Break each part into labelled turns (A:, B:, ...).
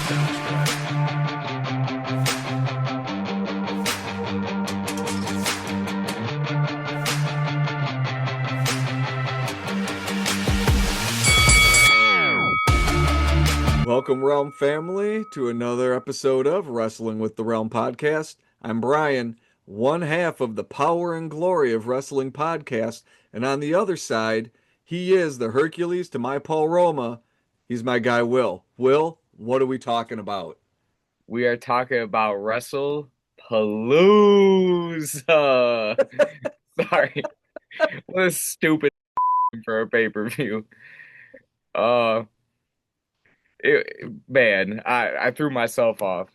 A: Sounds good.
B: Welcome, Realm family, to another episode of Wrestling with the Realm podcast. I'm Brian, one half of the Power and Glory of Wrestling podcast, and on the other side, he is the Hercules to my Paul Roma. He's my guy, Will. Will, what are we talking about?
C: We are talking about WrestlePalooza. Sorry, what a stupid name for a pay-per-view. Uh, man, I threw myself off.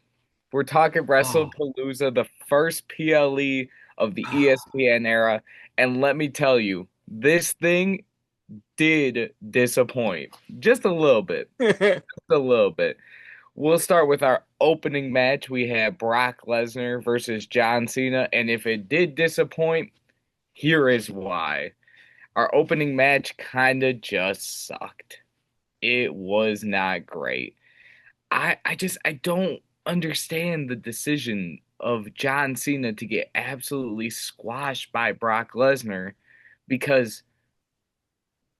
C: We're talking
B: Oh,
C: WrestlePalooza, the first PLE of the ESPN era, and let me tell you, this thing did disappoint just a little bit, just a little bit. We'll start with our opening match. We had Brock Lesnar versus John Cena, and if it did disappoint, here is why. Our opening match kind of just sucked. It was not great. I don't understand the decision of John Cena to get absolutely squashed by Brock Lesnar because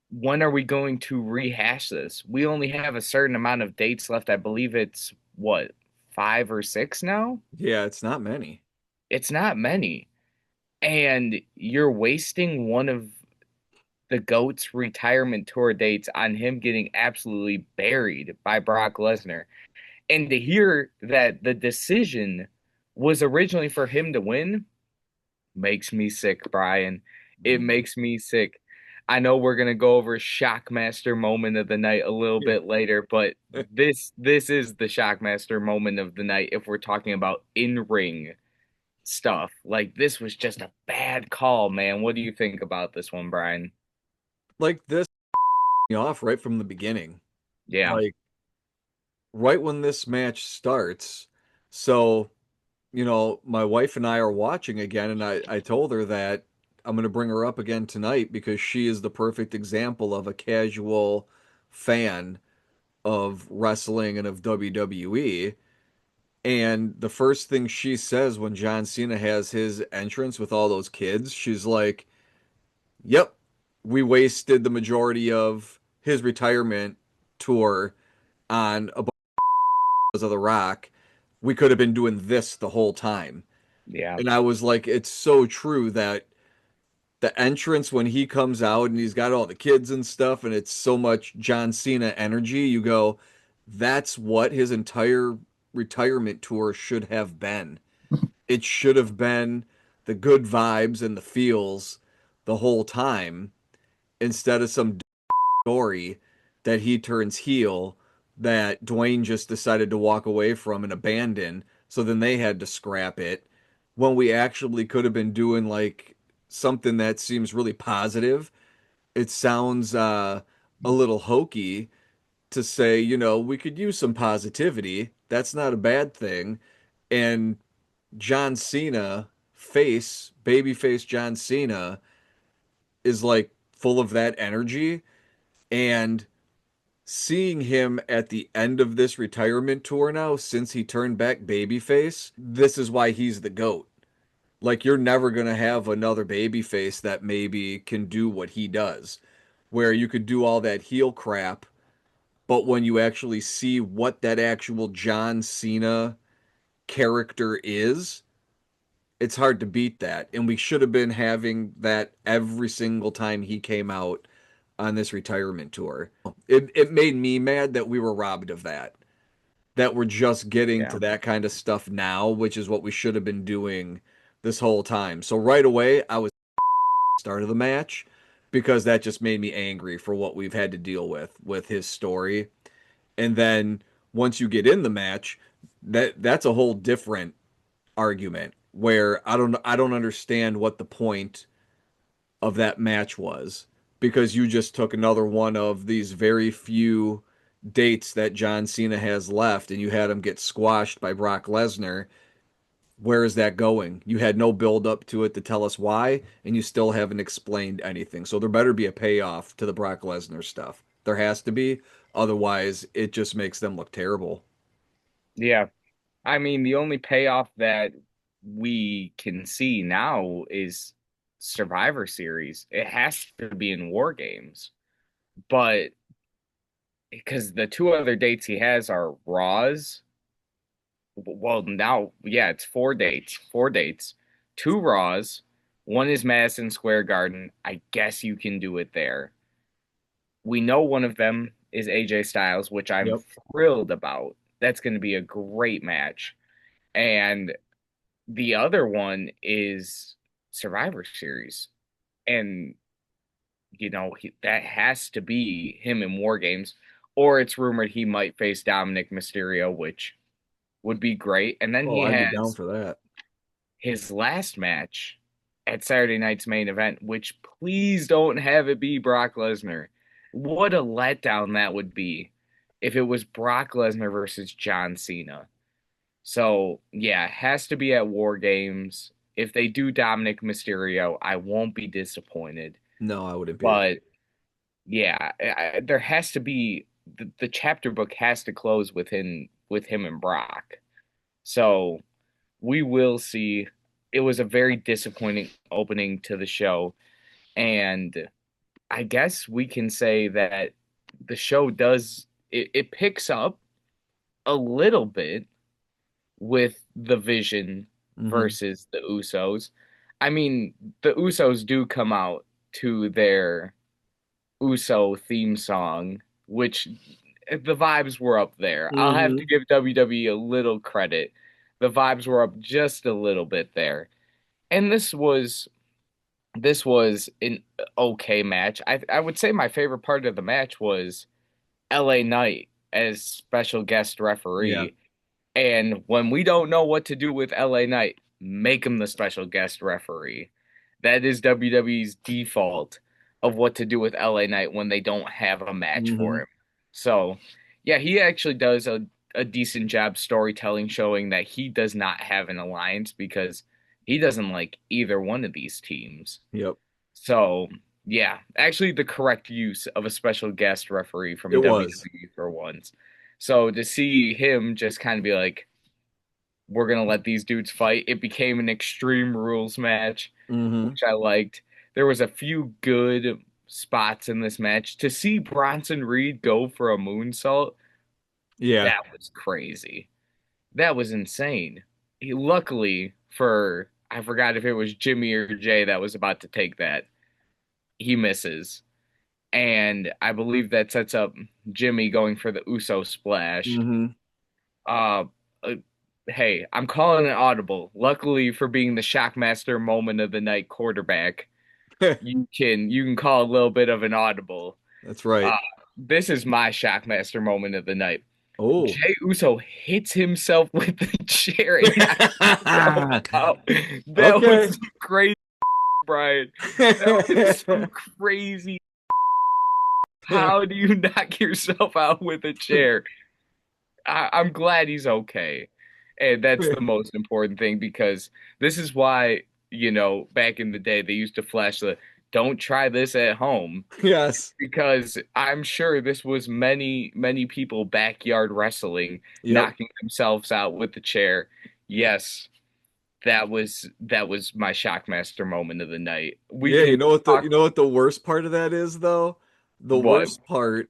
C: when are we going to rehash this? We only have a certain amount of dates left. I believe it's what, five or six now?
B: yeah, it's not many.
C: It's not many. And you're wasting one of the GOAT's retirement tour dates on him getting absolutely buried by Brock Lesnar. And to hear that the decision was originally for him to win makes me sick, Brian. It
B: Mm.
C: makes me sick. I know we're gonna go over Shockmaster moment of the night a little
B: Yeah.
C: bit later, but this is the Shockmaster moment of the night if we're talking about in-ring stuff. Like this was just a bad call, man. What do you think about this one, Brian?
B: Like this me off right from the beginning.
C: Yeah.
B: Like right when this match starts. So my wife and I are watching again, and I told her that I'm going to bring her up again tonight because she is the perfect example of a casual fan of wrestling and of WWE. And the first thing she says when John Cena has his entrance with all those kids, she's like, "Yep, we wasted the majority of his retirement tour on a bunch of The Rock. We could have been doing this the whole time."
C: Yeah.
B: And I was like, it's so true that the entrance when he comes out and he's got all the kids and stuff, and it's so much John Cena energy, you go, that's what his entire retirement tour should have been. It should have been the good vibes and the feels the whole time instead of some story that he turns heel that Dwayne just decided to walk away from and abandon. So then they had to scrap it when we actually could have been doing like something that seems really positive. It sounds a little hokey to say, we could use some positivity. That's not a bad thing. And John Cena, babyface John Cena, is like full of that energy. And seeing him at the end of this retirement tour now, since he turned back babyface, this is why he's the GOAT. Like, you're never going to have another babyface that maybe can do what he does, where you could do all that heel crap, but when you actually see what that actual John Cena character is, it's hard to beat that. And we should have been having that every single time he came out on this retirement tour. It made me mad that we were robbed of that. That we're just getting to
C: Yeah.
B: that kind of stuff now, which is what we should have been doing this whole time. So right away, I was start of the match because that just made me angry for what we've had to deal with his story. And then once you get in the match, that's a whole different argument where I don't understand what the point of that match was because you just took another one of these very few dates that John Cena has left and you had him get squashed by Brock Lesnar. Where is that going? You had no build up to it to tell us why, and you still haven't explained anything. So there better be a payoff to the Brock Lesnar stuff. There has to be. Otherwise, it just makes them look terrible.
C: Yeah. I mean, the only payoff that we can see now is Survivor Series. It has to be in War Games, but because the two other dates he has are Raws. Well, now, yeah, it's four dates, two Raws, one is Madison Square Garden. I guess you can do it there. We know one of them is AJ Styles, which I'm
B: Yep.
C: thrilled about. That's going to be a great match. And the other one is Survivor Series. And, that has to be him in War Games. Or it's rumored he might face Dominic Mysterio, which would be great. And then
B: Oh,
C: he
B: I'd be down
C: has
B: for that.
C: his last match at Saturday night's main event, which please don't have it be Brock Lesnar. What a letdown that would be if it was Brock Lesnar versus John Cena. So, yeah, it has to be at War Games. If they do Dominic Mysterio, I won't be disappointed.
B: No, I wouldn't be.
C: But yeah, there has to be the chapter book has to close with him and Brock. So we will see. It was a very disappointing opening to the show, and I guess we can say that the show it picks up a little bit with the Vision
B: Hmm.
C: versus the Usos. I mean, the Usos do come out to their Uso theme song, which the vibes were up there. I'll have to
B: Hmm.
C: give WWE a little credit. The vibes were up just a little bit there. And this was an okay match. I would say my favorite part of the match was LA Knight as special guest
B: Yeah.
C: referee. And when we don't know what to do with LA Knight, make him the special guest referee. That is WWE's default of what to do with LA Knight when they don't have a match for
B: Hmm.
C: him. So, yeah, he actually does a decent job storytelling, showing that he does not have an alliance because he doesn't like either one of these teams.
B: Yep.
C: So, yeah, actually, the correct use of a special guest referee
B: It
C: from
B: was.
C: WWE for once. So, to see him just kind of be like, we're gonna let these dudes fight. It became an Extreme Rules match,
B: Hmm.
C: which I liked. There was a few good spots in this match. To see Bronson Reed go for a moonsault,
B: Yeah.
C: that was crazy. That was insane. Luckily for I forgot if it was Jimmy or Jay that was about to take that. He misses. And I believe that sets up Jimmy going for the Uso splash.
B: Hmm.
C: Uh, uh, hey, I'm calling an audible. Luckily for being the Shockmaster moment of the night quarterback, you can call a little bit of an audible.
B: That's right.
C: Uh, this is my Shockmaster moment of the night.
B: Oh.
C: Jey Uso hits himself with the chair and knocks himself out. That was
B: Okay.
C: some crazy, Brian. That was some crazy. How do you knock yourself out with a chair? I'm glad he's okay. And that's the most important thing because this is why, back in the day they used to flash the don't try this at home
B: Yes.
C: because I'm sure this was many, many people backyard wrestling,
B: Yep.
C: knocking themselves out with the chair. Yes, that was my Shockmaster moment of the night. We
B: Yeah,
C: can
B: you
C: talk
B: know what the worst part of that is though? The
C: what?
B: worst part,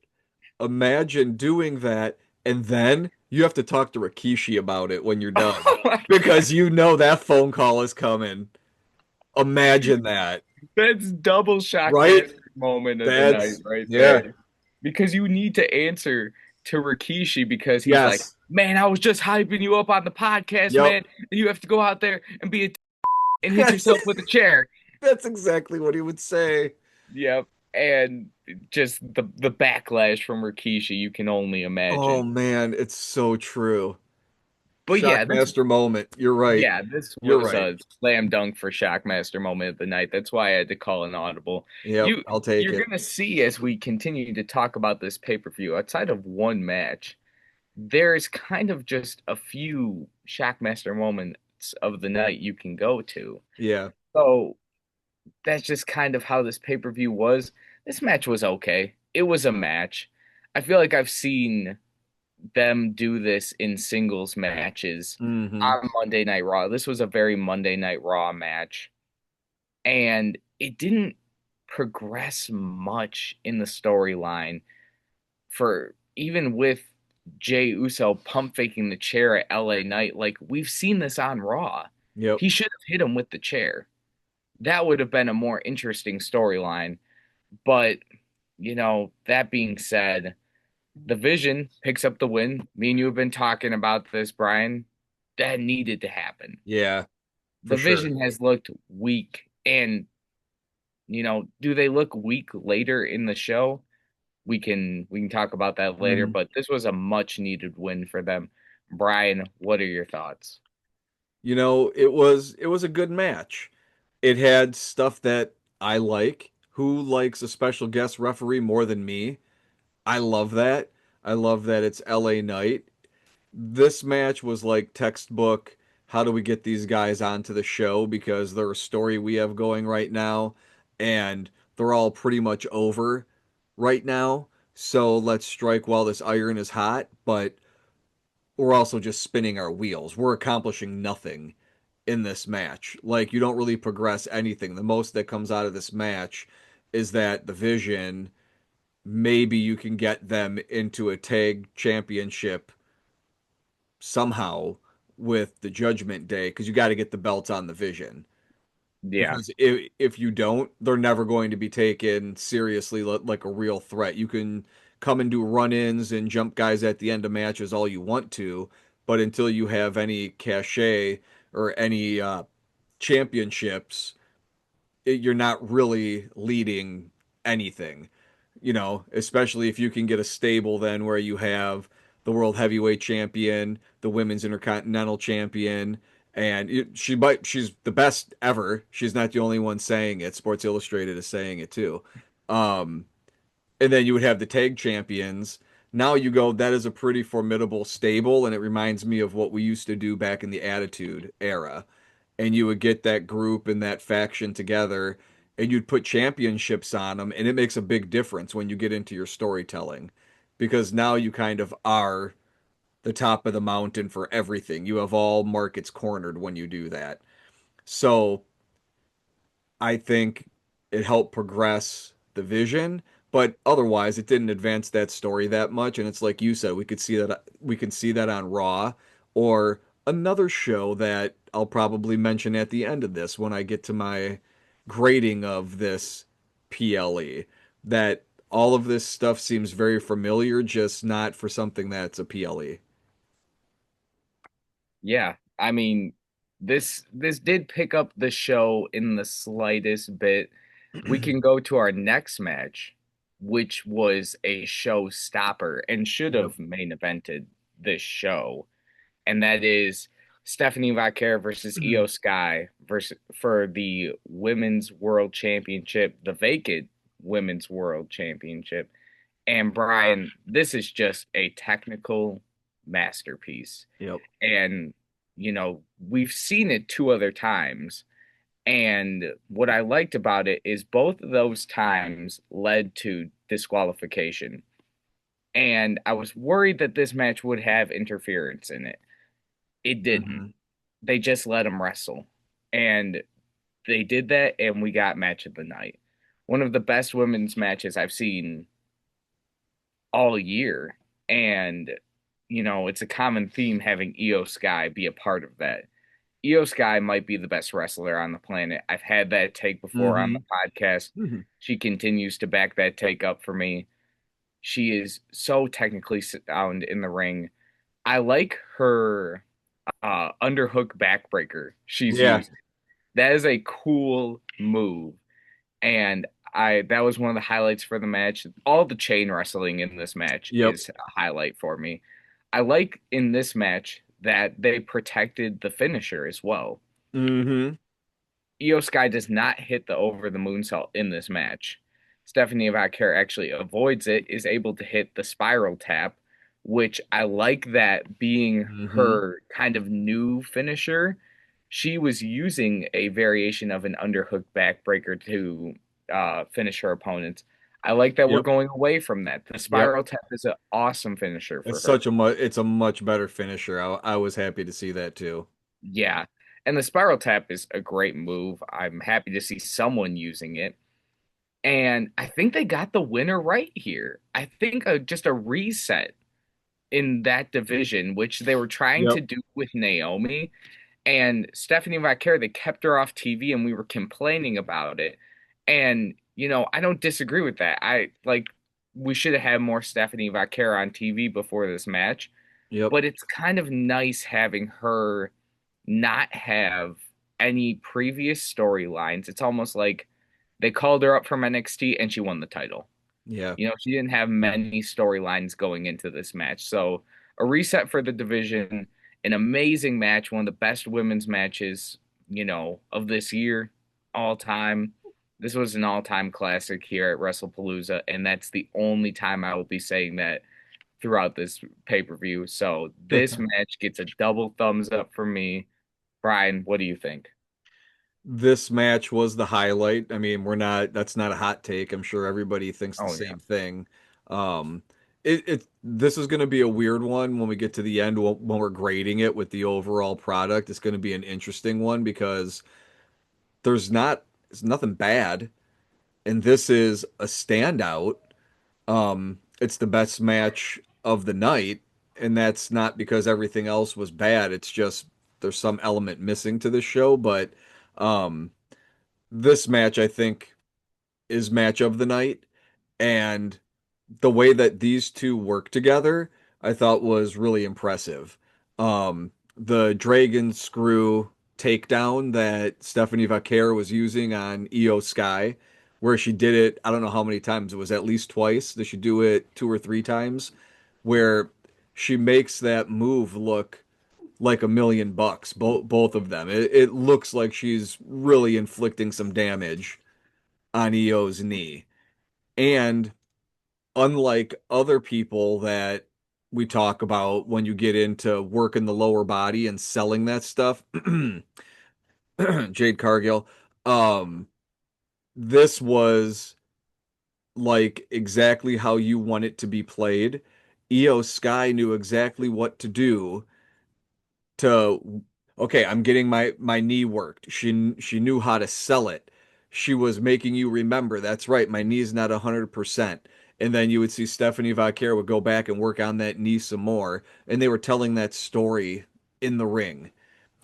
B: imagine doing that and then you have to talk to Rikishi about it when you're done
C: Oh my
B: because
C: God.
B: you know that phone call is coming. Imagine that,
C: That's double
B: right?
C: Shockmaster moment of the night
B: That's
C: right
B: yeah.
C: there. Because you need to answer to Rikishi because he's like,
B: Yes.
C: man, I was just hyping you up on the podcast,
B: Yep.
C: man. And you have to go out there and be and hit
B: That's
C: yourself with a chair.
B: that's exactly what he would say.
C: Yep. And just the backlash from Rikishi, you can only
B: Oh
C: imagine.
B: man, it's so true.
C: But yeah, this
B: Shockmaster moment. You're right.
C: yeah, this
B: You're
C: was
B: right.
C: a slam dunk for Shockmaster moment of the night. That's why I had to call an audible.
B: Yep,
C: You
B: I'll take
C: you're
B: it.
C: gonna see as we continue to talk about this pay-per-view, outside of one match, there's kind of just a few Shockmaster moments of the night you can go to.
B: Yeah.
C: So that's just kind of how this pay-per-view was. This match was okay. It was a match. I feel like I've seen them do this in singles matches
B: Mm-hmm.
C: on Monday Night Raw. This was a very Monday Night Raw match, and it didn't progress much in the storyline for even with Jey Uso pump faking the chair at LA Knight. Like we've seen this on Raw.
B: Yep.
C: He should have hit him with the chair. That would have been a more interesting storyline. But, that being said, the Vision picks up the win. Me and you have been talking about this, Brian. That needed to happen.
B: Yeah, for
C: The
B: sure.
C: Vision has looked weak. And, do they look weak later in the show? We can talk about that later,
B: Mm-hmm.
C: but this was a much needed win for them. Brian, what are your thoughts?
B: It was a good match. It had stuff that I like. Who likes a special guest referee more than me? I love that. I love that it's LA Knight. This match was like textbook. How do we get these guys onto the show? Because they're a story we have going right now, and they're all pretty much over right now. So let's strike while this iron is hot, but we're also just spinning our wheels. We're accomplishing nothing in this match. Like, you don't really progress anything. The most that comes out of this match is that the Vision, maybe you can get them into a tag championship somehow with the Judgment Day because you got to get the belts on the Vision.
C: Yeah.
B: Because if you don't, they're never going to be taken seriously like a real threat. You can come and do run-ins and jump guys at the end of matches all you want to, but until you have any cachet or any championships, you're not really leading anything, especially if you can get a stable then where you have the world heavyweight champion, the women's intercontinental champion, and she's the best ever. She's not the only one saying it. Sports Illustrated is saying it too. Um, and then you would have the tag champions. Now you go, that is a pretty formidable stable, and it reminds me of what we used to do back in the Attitude Era. And you would get that group and that faction together, and you'd put championships on them, and it makes a big difference when you get into your storytelling, because now you kind of are the top of the mountain for everything. You have all markets cornered when you do that. So I think it helped progress the vision, but otherwise it didn't advance that story that much. And it's like you said, we can see that on Raw or another show that I'll probably mention at the end of this when I get to my grading of this PLE. That all of this stuff seems very familiar, just not for something that's a PLE.
C: Yeah. I mean, this did pick up the show in the slightest bit. We can go to our next match, which was a showstopper and should
B: Yep.
C: have main evented this show, and that is Stephanie Vaquer versus Io Sky versus for the Women's World Championship, the vacant Women's World Championship. And Brian, this is just a technical masterpiece.
B: Yep.
C: And, we've seen it two other times. And what I liked about it is both of those times led to disqualification. And I was worried that this match would have interference in it. It didn't.
B: Hmm.
C: They just let him wrestle. And they did that, and we got match of the night. One of the best women's matches I've seen all year. And, it's a common theme having Io Sky be a part of that. Io Sky might be the best wrestler on the planet. I've had that take before on the
B: Hmm.
C: podcast.
B: Hmm.
C: She continues to back that take up for me. She is so technically sound in the ring. I like her underhook backbreaker she's
B: Yeah.
C: used. That is a cool move. And I that was one of the highlights for the match. All the chain wrestling in this match
B: Yep.
C: is a highlight for me. I like in this match that they protected the finisher as well.
B: Hmm.
C: Io Sky does not hit the over the moonsault in this match. Stephanie Vaquer actually avoids it, is able to hit the spiral tap, which I like that being
B: Hmm.
C: her kind of new finisher. She was using a variation of an underhook backbreaker to finish her opponents. I like that we're
B: Yep.
C: going away from that. The
B: Yep.
C: spiral tap is an awesome finisher for
B: It's
C: her.
B: such a it's a much better finisher. I was happy to see that too.
C: Yeah. And the spiral tap is a great move. I'm happy to see someone using it. And I think they got the winner right here. I think just a reset in that division, which they were trying to
B: Yep.
C: do with Naomi and Stephanie Vaquer. They kept her off TV and we were complaining about it. And, I don't disagree with that. We should have had more Stephanie Vaquer on TV before this match,
B: Yep.
C: but it's kind of nice having her not have any previous storylines. It's almost like they called her up from NXT and she won the title.
B: Yeah.
C: She didn't have many storylines going into this match. So a reset for the division, an amazing match, one of the best women's matches, of this year, all time. This was an all-time classic here at WrestlePalooza, and that's the only time I will be saying that throughout this pay-per-view. So this match gets a double thumbs up from me. Brian, what do you think?
B: This match was the highlight. I mean, that's not a hot take. I'm sure everybody thinks the
C: Oh yeah.
B: same thing. Um, this is going to be a weird one when we get to the end when we're grading it with the overall product. It's going to be an interesting one because it's nothing bad, and this is a standout. It's the best match of the night, and that's not because everything else was bad. It's just there's some element missing to this show, but um this match I think is match of the night, and the way that these two work together I thought was really impressive. The Dragon Screw takedown that Stephanie Vaquer was using on Io Sky, where she did it, I don't know how many times, it was at least twice. Did she do it two or three times? Where she makes that move look like $1 million, both of them. It looks like she's really inflicting some damage on Io's knee. And unlike other people that we talk about when you get into working the lower body and selling that stuff, Jade Cargill, um, this was like exactly how you want it to be played. Io Sky knew exactly what to do to okay, I'm getting my knee worked. She knew how to sell it. She was making you remember, that's right, my knee's not 100%. And then you would see Stephanie Vaquer would go back and work on that knee some more, and they were telling that story in the ring.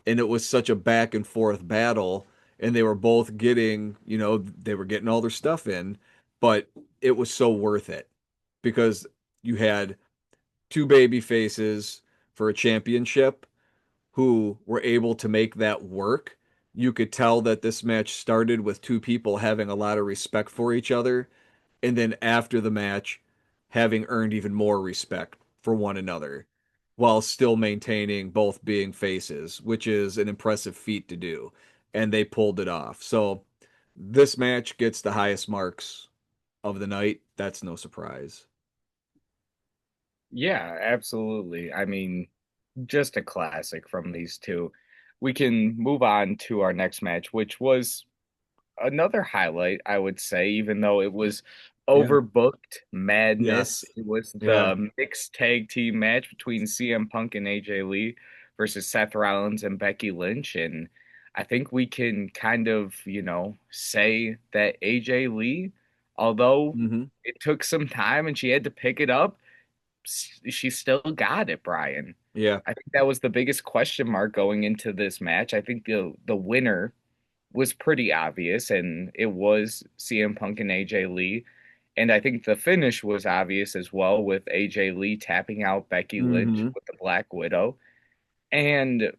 B: And it was such a back and forth battle, and they were both getting, they were getting all their stuff in, but it was so worth it because you had two baby faces for a championship who were able to make that work. You could tell that this match started with two people having a lot of respect for each other, and then after the match, having earned even more respect for one another, while still maintaining both being faces, which is an impressive feat to do. And they pulled it off. So this match gets the highest marks of the night. That's no surprise.
C: Yeah, absolutely. I mean, just a classic from these two. We can move on to our next match, which was another highlight, I would say, even though it was
B: Yeah.
C: overbooked madness.
B: Yes.
C: It was
B: Yeah.
C: the mixed tag team match between CM Punk and AJ Lee versus Seth Rollins and Becky Lynch. And I think we can kind of, say that AJ Lee, although
B: Hmm.
C: it took some time and she had to pick it up, she still got it, Brian.
B: Yeah.
C: I think that was the biggest question mark going into this match. I think the winner was pretty obvious, and it was CM Punk and AJ Lee. And I think the finish was obvious as well with AJ Lee tapping out Becky Lynch
B: Hmm.
C: with the Black Widow. And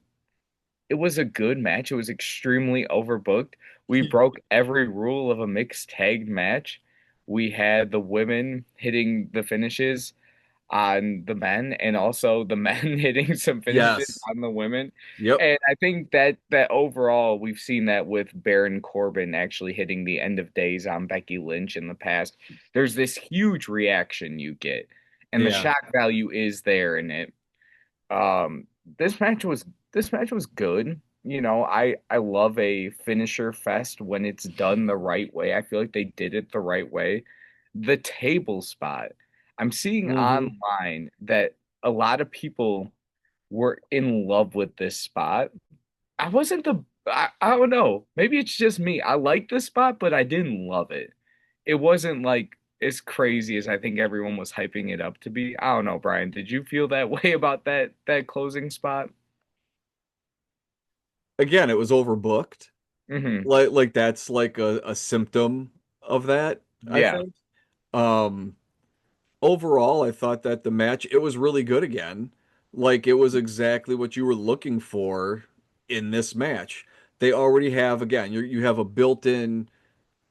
C: it was a good match. It was extremely overbooked. We broke every rule of a mixed tag match. We had the women hitting the finishes on the men and also the men hitting some finishes
B: Yes.
C: on the women.
B: Yep.
C: And I think that overall we've seen that with Baron Corbin actually hitting the end of days on Becky Lynch in the past. There's this huge reaction you get, and the
B: Yeah.
C: shock value is there in it. Um, this match was this match was good. I love a finisher fest when it's done the right way. I feel like they did it the right way. The table spot. I'm seeing
B: Hmm.
C: online that a lot of people were in love with this spot. I wasn't I don't know. Maybe it's just me. I liked the spot, but I didn't love it. It wasn't like as crazy as I think everyone was hyping it up to be. I don't know, Brian. Did you feel that way about that closing spot?
B: Again, it was overbooked.
C: Hmm.
B: Like that's like a symptom of that, I
C: Yeah.
B: think. Um, Overall, I thought that the match it was really good again. Like it was exactly what you were looking for in this match. They already have again, you have a built-in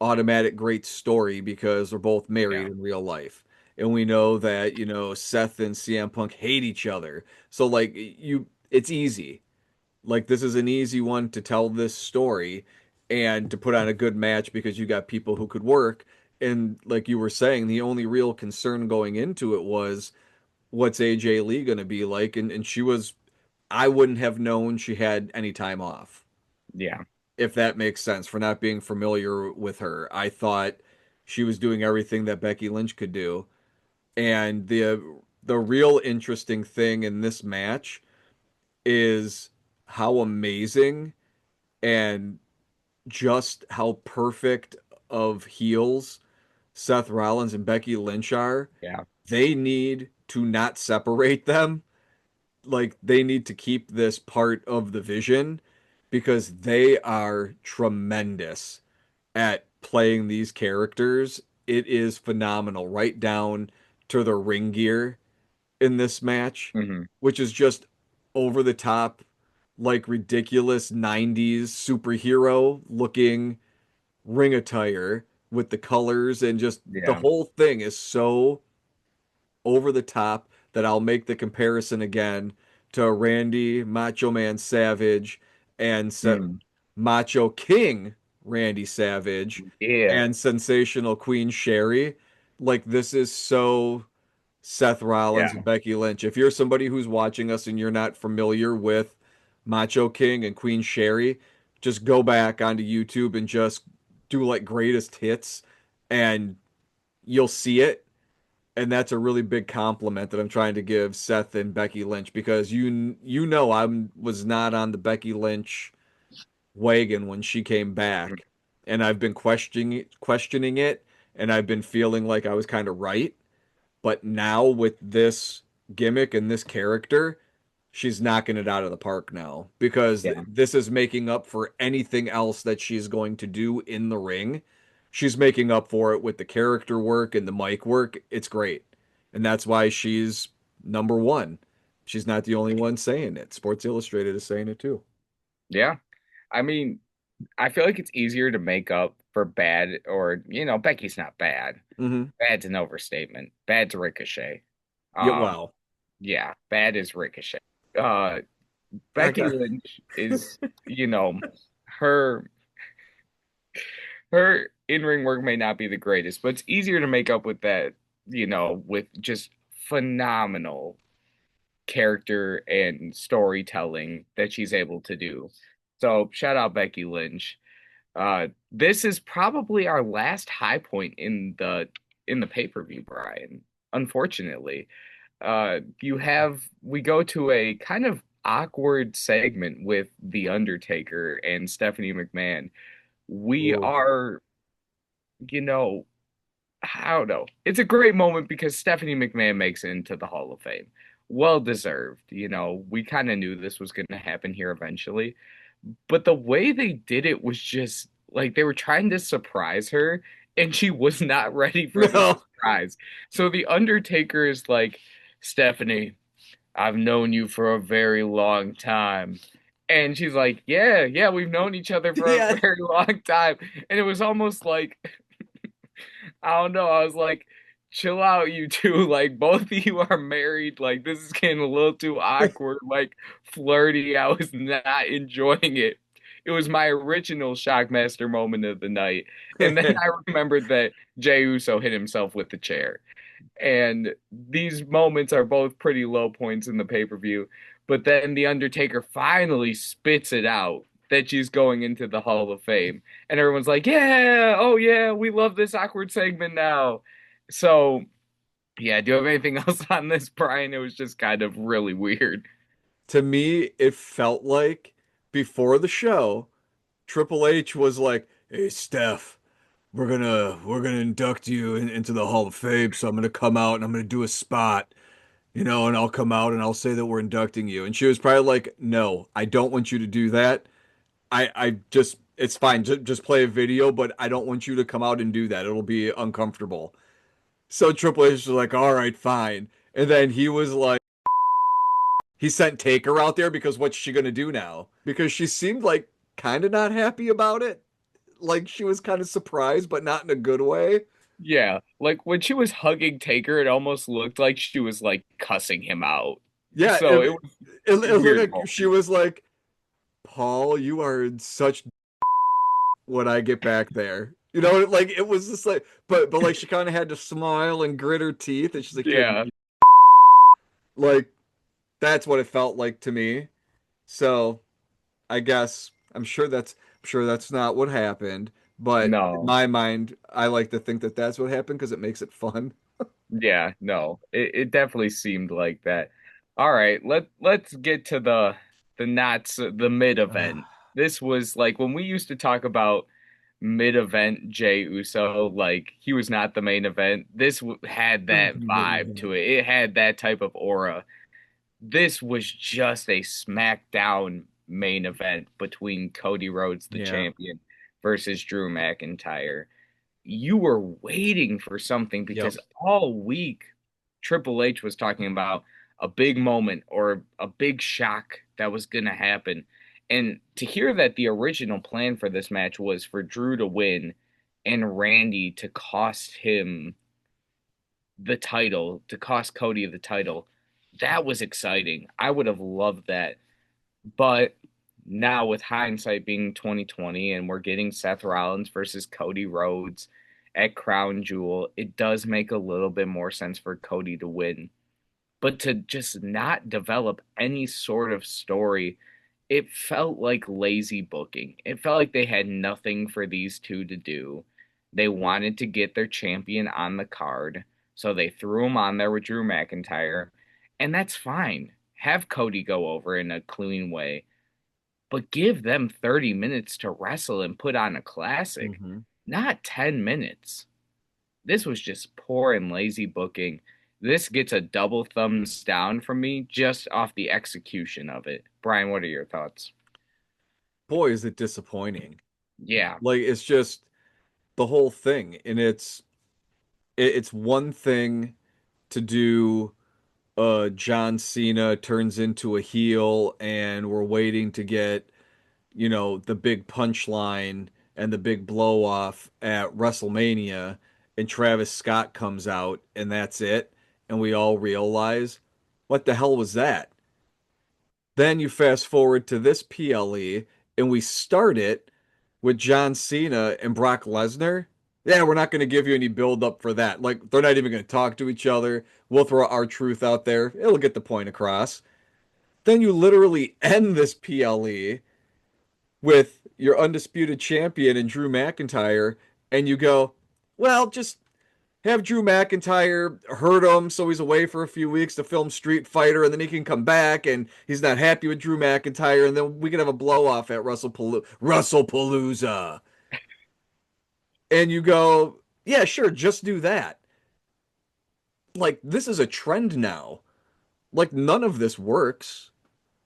B: automatic great story because they're both married
C: Yeah.
B: in real life. And we know that, Seth and CM Punk hate each other. So like it's easy. Like this is an easy one to tell this story and to put on a good match because you got people who could work. And like you were saying, the only real concern going into it was what's AJ Lee going to be like? And she was, I wouldn't have known she had any time off,
C: Yeah.
B: if that makes sense, for not being familiar with her. I thought she was doing everything that Becky Lynch could do. And the real interesting thing in this match is how amazing and just how perfect of heels Seth Rollins and Becky Lynch are.
C: Yeah.
B: They need to not separate them. Like they need to keep this part of the vision because they are tremendous at playing these characters. It is phenomenal, right down to the ring gear in this match,
C: Hmm.
B: which is just over the top, like ridiculous 90s superhero looking ring attire with the colors and just the
C: Yeah.
B: whole thing is so over the top that I'll make the comparison again to Randy Macho Man Savage and
C: Mm.
B: Macho King Randy Savage
C: Yeah.
B: and Sensational Queen Sherry. Like this is so Seth Rollins
C: Yeah.
B: and Becky Lynch. If you're somebody who's watching us and you're not familiar with Macho King and Queen Sherry, just go back onto YouTube and just do like greatest hits and you'll see it. And that's a really big compliment that I'm trying to give Seth and Becky Lynch because I was not on the Becky Lynch wagon when she came back, and I've been questioning it, and I've been feeling like I was kind of right. But now with this gimmick and this character, she's knocking it out of the park now because
C: Yeah.
B: this is making up for anything else that she's going to do in the ring. She's making up for it with the character work and the mic work. It's great. And that's why she's number one. She's not the only one saying it. Sports Illustrated is saying it too.
C: Yeah. I mean, I feel like it's easier to make up for bad or, Becky's not bad.
B: Hmm.
C: Bad's an overstatement. Bad's Ricochet.
B: Yeah,
C: Um,
B: wow.
C: yeah, bad is Ricochet. Uh,
B: I
C: Becky
B: got
C: Lynch is, you know, her her in-ring work may not be the greatest, but it's easier to make up with that, with just phenomenal character and storytelling that she's able to do. So shout out Becky Lynch. This is probably our last high point in the pay-per-view, Brian. Unfortunately, we go to a kind of awkward segment with The Undertaker and Stephanie McMahon. We
B: Ooh.
C: are, you know, I don't know. It's a great moment because Stephanie McMahon makes it into the Hall of Fame. Well deserved. We kind of knew this was going to happen here eventually. But the way they did it was just like they were trying to surprise her, and she was not ready for the
B: No.
C: surprise. So the Undertaker is like, Stephanie, I've known you for a very long time. And she's like, yeah, yeah, we've known each other for a
B: Yeah.
C: very long time. And it was almost like, I don't know, I was like, chill out, you two. Like, both of you are married. Like, this is getting a little too awkward, like, flirty. I was not enjoying it. It was my original Shockmaster moment of the night. And then I remembered that Jey Uso hit himself with the chair. And these moments are both pretty low points in the pay-per-view. But then The Undertaker finally spits it out that she's going into the Hall of Fame. And everyone's like, yeah, oh yeah, we love this awkward segment now. So, yeah, do you have anything else on this, Brian? It was just kind of really weird.
B: To me, it felt like before the show, Triple H was like, "Hey, Steph, we're gonna induct you into the Hall of Fame. So I'm gonna come out and I'm gonna do a spot, and I'll come out and I'll say that we're inducting you." And she was probably like, "No, I don't want you to do that. I just it's fine. Just play a video, but I don't want you to come out and do that. It'll be uncomfortable." So Triple H was like, "All right, fine." And then he was like, he sent Taker out there because what's she gonna do now? Because she seemed like kind of not happy about it. Like she was kind of surprised, but not in a good way.
C: Yeah, like when she was hugging Taker, it almost looked like she was like cussing him out.
B: Yeah,
C: So it was
B: it
C: a
B: looked
C: weird
B: like she
C: moment.
B: was like, "Paul, you are in such when I get back there." Like it was just like, but like she kind of had to smile and grit her teeth, and she's like,
C: Yeah,
B: like that's what it felt like to me. So I guess I'm sure that's not what happened, but in
C: no.
B: my mind, I like to think that that's what happened because it makes it fun.
C: Yeah, no. It definitely seemed like that. All right, let's get to the mid event. This was like when we used to talk about mid event Jey Uso, like he was not the main event. Had that vibe to it. It had that type of aura. This was just a SmackDown main event between Cody Rhodes, the
B: Yeah.
C: champion, versus Drew McIntyre. You were waiting for something
B: Yep.
C: because all week Triple H was talking about a big moment or a big shock that was going to happen. And to hear that the original plan for this match was for Drew to win and Randy to cost him the title, to cost Cody the title, that was exciting. I would have loved that. But now with hindsight being 2020 and we're getting Seth Rollins versus Cody Rhodes at Crown Jewel, it does make a little bit more sense for Cody to win. But to just not develop any sort of story, it felt like lazy booking. It felt like they had nothing for these two to do. They wanted to get their champion on the card, so they threw him on there with Drew McIntyre, and that's fine. Have Cody go over in a clean way, but give them 30 minutes to wrestle and put on a classic,
B: Hmm.
C: not 10 minutes. This was just poor and lazy booking. This gets a double thumbs down from me just off the execution of it. Brian, what are your thoughts?
B: Boy, is it disappointing.
C: Yeah,
B: Like it's just the whole thing, and it's one thing to do John Cena turns into a heel and we're waiting to get, the big punchline and the big blow off at WrestleMania and Travis Scott comes out and that's it and we all realize what the hell was that? Then you fast forward to this PLE and we start it with John Cena and Brock Lesnar. Yeah, we're not going to give you any build up for that. Like they're not even going to talk to each other. We'll throw our truth out there. It'll get the point across. Then you literally end this PLE with your undisputed champion and Drew McIntyre, and you go, well, just have Drew McIntyre hurt him so he's away for a few weeks to film Street Fighter, and then he can come back and he's not happy with Drew McIntyre, and then we can have a blow off at WrestlePalooza. And you go, yeah, sure, just do that. Like, this is a trend now. Like, none of this works.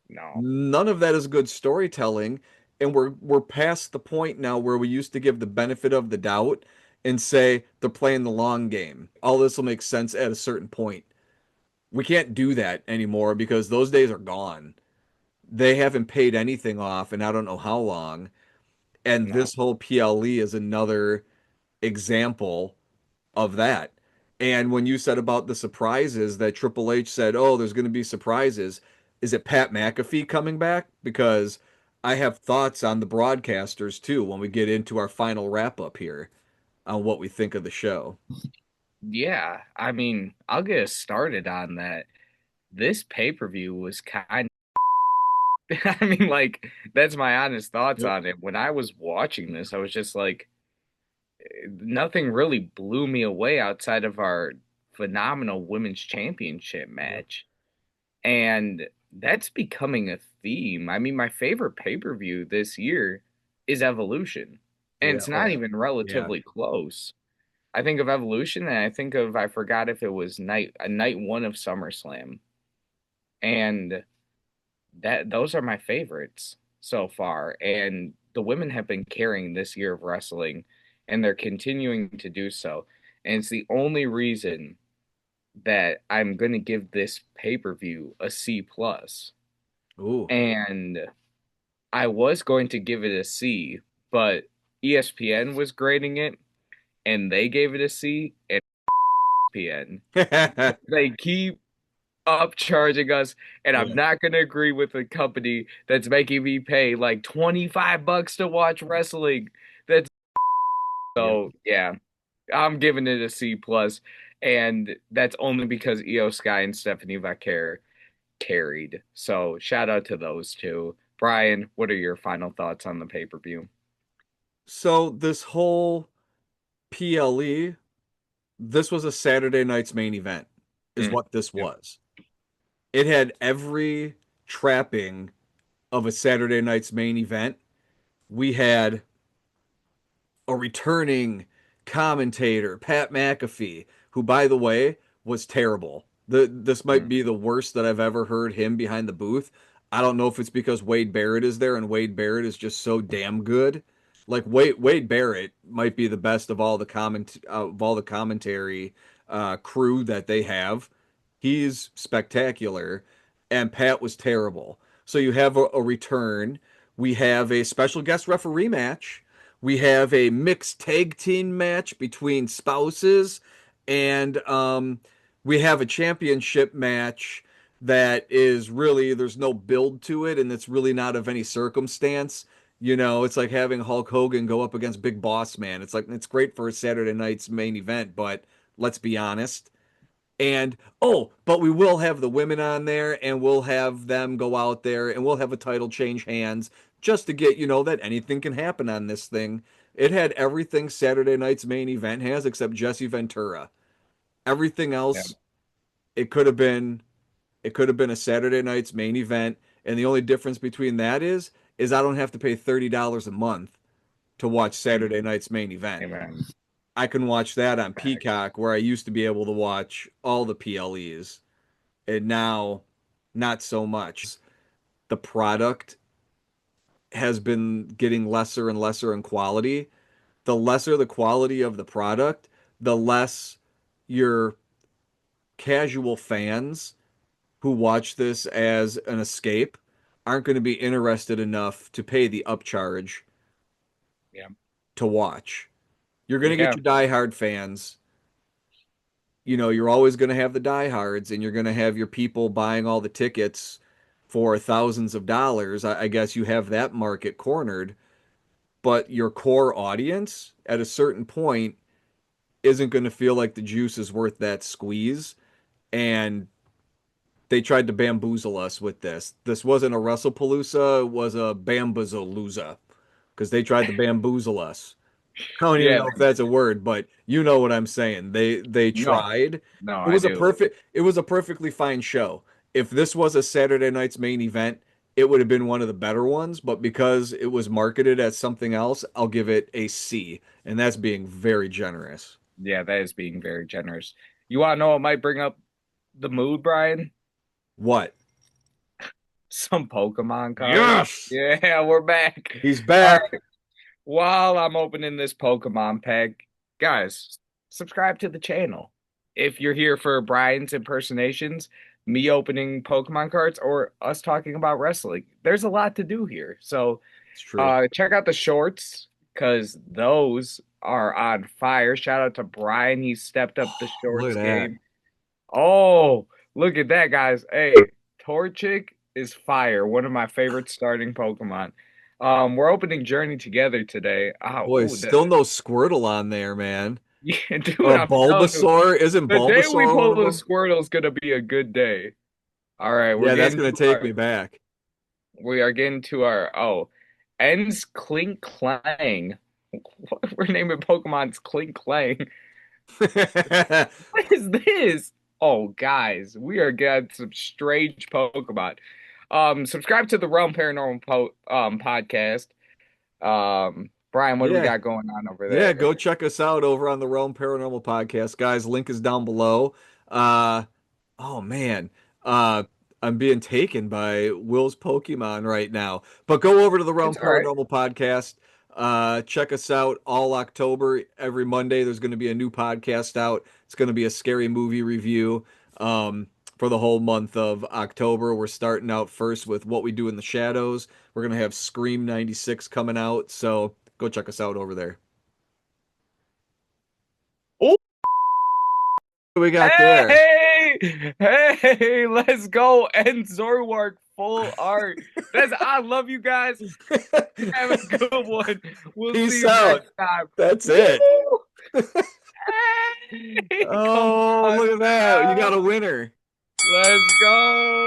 C: no,
B: None of that is good storytelling, and we're past the point now where we used to give the benefit of the doubt and say they're playing the long game. All this will make sense at a certain point. We can't do that anymore because those days are gone. They haven't paid anything off and I don't know how long. And
C: no.
B: this whole PLE is another example of that. And when you said about the surprises that Triple H said, "Oh, there's going to be surprises," is it Pat McAfee coming back? Because I have thoughts on the broadcasters too when we get into our final wrap up here on what we think of the show.
C: Yeah, I mean, I'll get us started on that. This pay-per-view was kind I mean, like, that's my honest thoughts
B: Yep.
C: on it. When I was watching this, I was just like, nothing really blew me away outside of our phenomenal women's championship
B: Yeah.
C: match. And that's becoming a theme. I mean, my favorite pay-per-view this year is Evolution. And
B: Yeah.
C: it's not
B: Oh,
C: even
B: yeah.
C: relatively close. I think of Evolution and I think of I forgot if it was night one of SummerSlam. And that those are my favorites so far. And the women have been carrying this year of wrestling and they're continuing to do so. And it's the only reason that I'm gonna give this pay-per-view a C plus.
B: Ooh.
C: And I was going to give it a C, but ESPN was grading it and they gave it a C and ESPN. They keep upcharging us, and I'm
B: Yeah.
C: not gonna agree with a company that's making me pay like $25 to watch wrestling. That's
B: Yep.
C: so yeah, I'm giving it a C plus, and that's only because Io Sky and Stephanie Vaquer carried. So shout out to those two. Brian, what are your final thoughts on the pay-per-view?
B: So this whole PLE, this was a Saturday night's main event, is
C: Mm,
B: what this
C: yep.
B: was. It had every trapping of a Saturday night's main event. We had a returning commentator, Pat McAfee, who, by the way, was terrible. This might
C: Mm,
B: be the worst that I've ever heard him behind the booth. I don't know if it's because Wade Barrett is there and Wade Barrett is just so damn good. Like Wade Barrett might be the best of all the commentary crew that they have. He's spectacular, and Pat was terrible. So you have a return. We have a special guest referee match. We have a mixed tag team match between spouses, and we have a championship match that is really there's no build to it, and it's really not of any circumstance. You know, it's like having Hulk Hogan go up against Big Boss Man. It's like it's great for a Saturday night's main event, but let's be honest. And oh, but we will have the women on there and we'll have them go out there and we'll have a title change hands just to get, that anything can happen on this thing. It had everything Saturday night's main event has except Jesse Ventura. Everything
C: yeah.
B: else, it could have been it could have been a Saturday night's main event. And the only difference between that is I don't have to pay $30 a month to watch
C: Mm,
B: Saturday night's main event.
C: amen.
B: I can watch that on
C: Facts.
B: Peacock where I used to be able to watch all the PLEs. And now not so much. The product has been getting lesser and lesser in quality. The lesser the quality of the product, the less your casual fans who watch this as an escape aren't going to be interested enough to pay the upcharge
C: Yeah.
B: to watch. You're going to get
C: Yeah.
B: your diehard fans. You're always going to have the diehards and you're going to have your people buying all the tickets for thousands of dollars. I guess you have that market cornered, but your core audience at a certain point isn't going to feel like the juice is worth that squeeze. And they tried to bamboozle us with this. This wasn't a WrestlePalooza, it was a Bambazalooza because they tried to bamboozle us. I don't even
C: Yeah.
B: know if that's a word, but you know what I'm saying. They
C: No,
B: tried.
C: no,
B: It
C: I
B: was a
C: do.
B: perfectly fine show. If this was a Saturday night's main event, it would have been one of the better ones, but because it was marketed as something else, I'll give it a C, and that's being very generous.
C: Yeah, that is being very generous. You want to know what might bring up the mood, Brian?
B: What?
C: Some Pokemon cards.
B: Yes!
C: Yeah, we're back.
B: He's
C: All
B: back.
C: right. While I'm opening this Pokemon pack, guys, subscribe to the channel. If you're here for Brian's impersonations, me opening Pokemon cards, or us talking about wrestling, there's a lot to do here. So
B: It's true.
C: check out the shorts because those are on fire. Shout out to Brian. He stepped up the
B: Look
C: shorts
B: at that.
C: game. Oh, look at that, guys. Hey, Torchic is fire. One of my favorite starting Pokemon. We're opening Journey together today.
B: Boy, still no Squirtle on there, man.
C: Yeah, dude,
B: Or a
C: I'm telling you,
B: Bulbasaur. Isn't
C: the day we
B: Bulbasaur one
C: pull
B: of
C: the
B: them?
C: Squirtle is gonna be a good day. All right,
B: Yeah, that's gonna take me back.
C: we are getting to our ends Clink Clang. We're naming Pokemon's Clink Clang. What is this? Oh, guys, we are getting some strange Pokemon. Subscribe to the Realm Paranormal podcast. Brian, what do we
B: Yeah.
C: got going on over
B: Yeah,
C: there?
B: go check us out over on the Realm Paranormal Podcast, guys. Link is down below. Uh, oh man, uh, I'm being taken by Will's Pokemon right now. But go over to the Realm
C: It's all right.
B: Paranormal Podcast. Check us out all October. Every Monday, there's going to be a new podcast out. It's going to be a scary movie review. For the whole month of October, we're starting out first with What We Do in the Shadows. We're going to have Scream '96 coming out. So go check us out over there.
C: Oh,
B: What we got there?
C: hey, let's go. And Zorwark full art. I love you guys. Have a good one. We'll see
B: Peace
C: you
B: out.
C: next time.
B: That's it.
C: Woo! Hey, come
B: Oh,
C: on
B: look at that. You
C: now.
B: got a winner.
C: Let's go.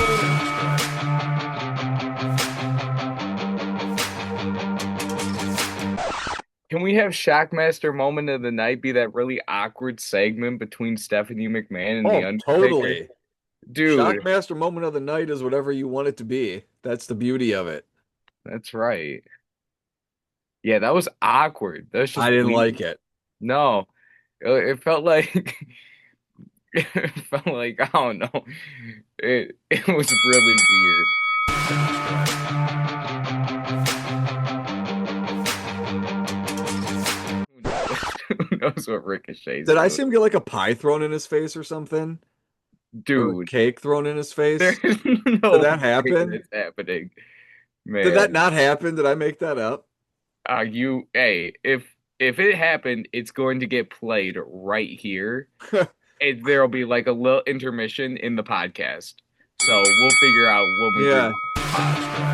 C: Can we have Shockmaster moment of the night be that really awkward segment between Stephanie McMahon and The
B: Oh,
C: Undertaker?
B: totally.
C: Dude,
B: Shockmaster moment of the night is whatever you want it to be. That's the beauty of it.
C: that's right. Yeah, that was awkward. That was just
B: I didn't
C: weird.
B: like it.
C: No, it felt like it felt like I don't know. It was really weird. Who knows what Ricochet's
B: Did I
C: doing?
B: see him get like a pie thrown in his face or something? Or a
C: Dude,
B: cake thrown in his face?
C: there's
B: Did
C: no
B: that
C: way
B: happen?
C: that's happening,
B: Did that
C: man.
B: not happen? Did I make that up?
C: Hey, if it happened, it's going to get played right here. There'll be like a little intermission in the podcast. So we'll figure out when we
B: Yeah.
C: do.